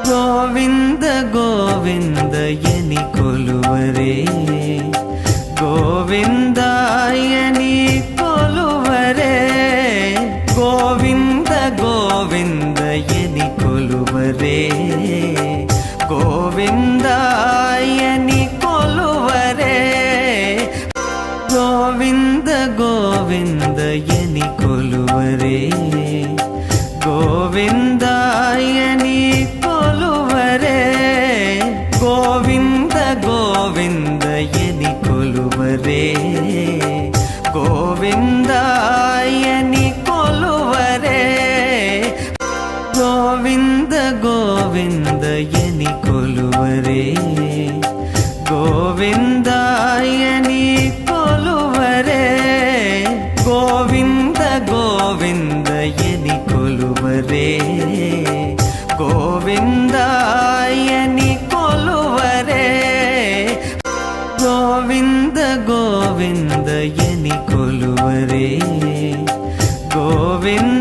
ಗೋವಿಂದ ಗೋವಿಂದ ಎನಿ ಕೊಲುವರೇ ಗೋವಿಂದ ಎನಿ ಕೊಲುವರೇ ಗೋವಿಂದ ಗೋವಿಂದ ಎನಿ ಕೊಲುವರೇ ಗೋವಿಂದ ಎನಿ ಕೊಲುವರೇ ಗೋವಿಂದ ಗೋವಿಂದ ಎನಿ ಕೊಲುವರೇ ಗೋವಿಂದ ಎನಿ ಕೊಲುವರೇ ಗೋವಿಂದ ಗೋವಿಂದ ಎನಿ ಕೊಲುವರೇ ಗೋವಿಂದ ಎನಿ ಕೊಲುವರೇ ಗೋವಿಂದ ಗೋವಿಂದ ಎನಿ ಕೊಲುವರೇ ಗೋವಿಂದ ಎನಿ ಕೊಲುವರೇ ಗೋವಿಂದ ಗೋವಿಂದ ಎನಿ ಕೊಲುವರೇ ಗೋವಿಂದ ಎನಿ ಕೊಲುವರೇ ಗೋವಿಂದ ಗೋವಿಂದ ಎನಿ ಕೊಲುವರೇ ಗೋವಿಂದ